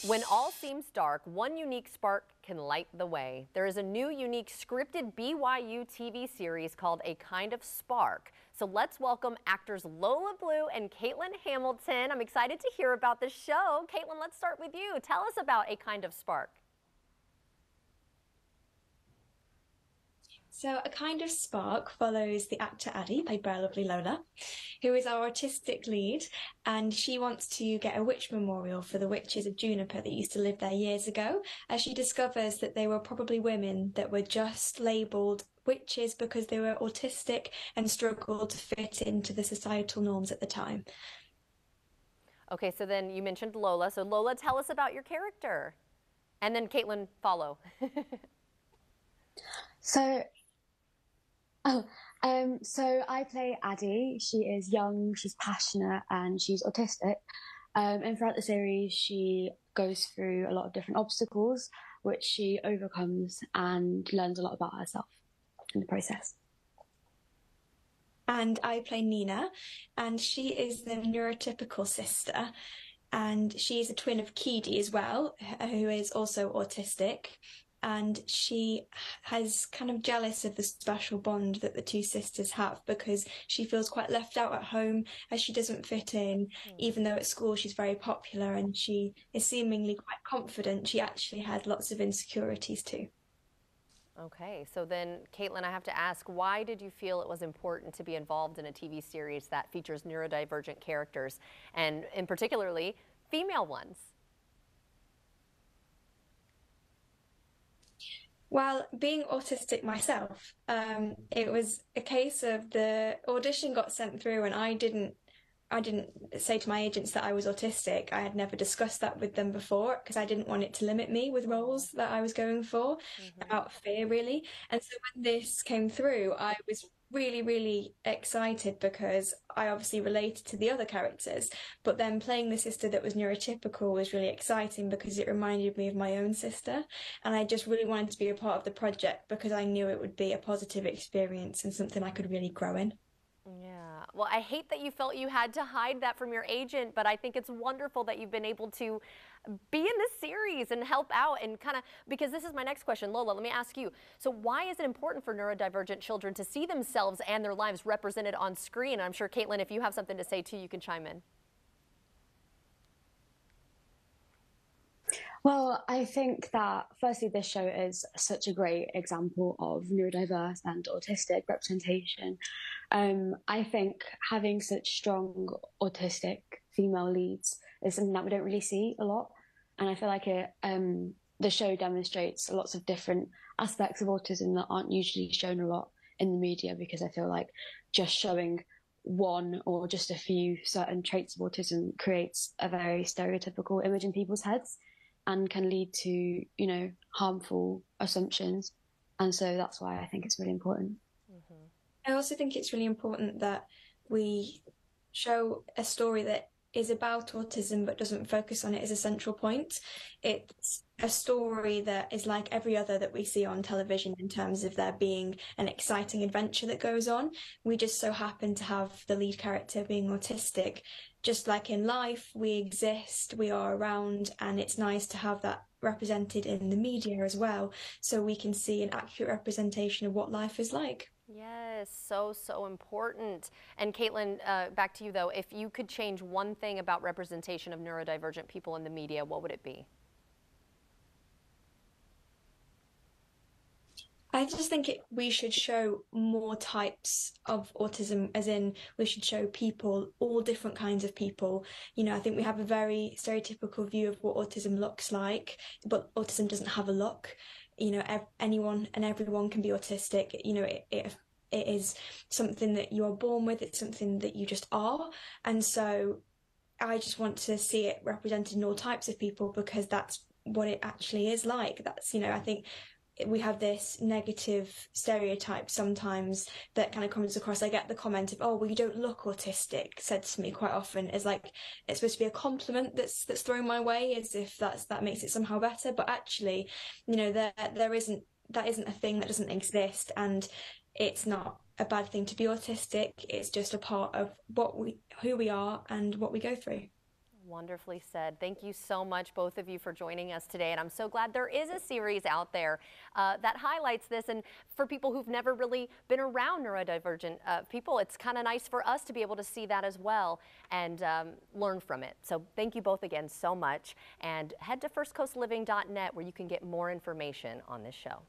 When all seems dark, one unique spark can light the way. There is a new, unique scripted BYU TV series called A Kind of Spark. So let's welcome actors Lola Blue and Caitlin Hamilton. I'm excited to hear about the show. Caitlin, let's start with you. Tell us about A Kind of Spark. So, A Kind of Spark follows the actor Addie, played by our lovely Lola, who is our artistic lead, and she wants to get a witch memorial for the witches of Juniper that used to live there years ago, as she discovers that they were probably women that were just labelled witches because they were autistic and struggled to fit into the societal norms at the time. Okay, so then you mentioned Lola. So Lola, tell us about your character. And then Caitlin, follow. So, so I play Addie. She is young, she's passionate, and she's autistic. And throughout the series, she goes through a lot of different obstacles, which she overcomes and learns a lot about herself in the process. And I play Nina, and she is the neurotypical sister, and she's a twin of Keedy as well, who is also autistic. And she has kind of jealous of the special bond that the two sisters have because she feels quite left out at home as she doesn't fit in, even though at school she's very popular and she is seemingly quite confident. She actually had lots of insecurities too. Okay, so then Caitlin, I have to ask, why did you feel it was important to be involved in a TV series that features neurodivergent characters and in particularly female ones? Well, being autistic myself, it was a case of the audition got sent through and I didn't say to my agents that I was autistic. I had never discussed that with them before because I didn't want it to limit me with roles that I was going for out of fear, really. And so when this came through, I was really, really excited because I obviously related to the other characters. But then playing the sister that was neurotypical was really exciting because it reminded me of my own sister. And I just really wanted to be a part of the project because I knew it would be a positive experience and something I could really grow in. Yeah, well, I hate that you felt you had to hide that from your agent, but I think it's wonderful that you've been able to be in this series and help out and kind of, because this is my next question. Lola, let me ask you. So why is it important for neurodivergent children to see themselves and their lives represented on screen? And I'm sure, Caitlin, if you have something to say too, you can chime in. Well, I think that firstly, this show is such a great example of neurodiverse and autistic representation. I think having such strong autistic female leads is something that we don't really see a lot, and I feel like the show demonstrates lots of different aspects of autism that aren't usually shown a lot in the media because I feel like just showing one or just a few certain traits of autism creates a very stereotypical image in people's heads and can lead to, harmful assumptions. And so that's why I think it's really important. I also think it's really important that we show a story that is about autism but doesn't focus on it as a central point. It's a story that is like every other that we see on television in terms of there being an exciting adventure that goes on. We just so happen to have the lead character being autistic. Just like in life, we exist, we are around, and it's nice to have that represented in the media as well, so we can see an accurate representation of what life is like. Yes, so important. And Caitlin, back to you though. If you could change one thing about representation of neurodivergent people in the media, what would it be? I just think we should show more types of autism, as in we should show people, all different kinds of people. I think we have a very stereotypical view of what autism looks like, but autism doesn't have a look. Anyone and everyone can be autistic. It is something that you are born with. It's something that you just are. And so I just want to see it represented in all types of people because that's what it actually is like. I think we have this negative stereotype sometimes that kind of comes across. I get the comment of, "Oh, well, you don't look autistic," said to me quite often, as like it's supposed to be a compliment that's thrown my way, as if that makes it somehow better. But actually, there isn't that isn't a thing, that doesn't exist, and it's not a bad thing to be autistic. It's just a part of who we are and what we go through. Wonderfully said. Thank you so much, both of you, for joining us today. And I'm so glad there is a series out there that highlights this. And for people who've never really been around neurodivergent people, it's kind of nice for us to be able to see that as well and learn from it. So thank you both again so much. And head to firstcoastliving.net where you can get more information on this show.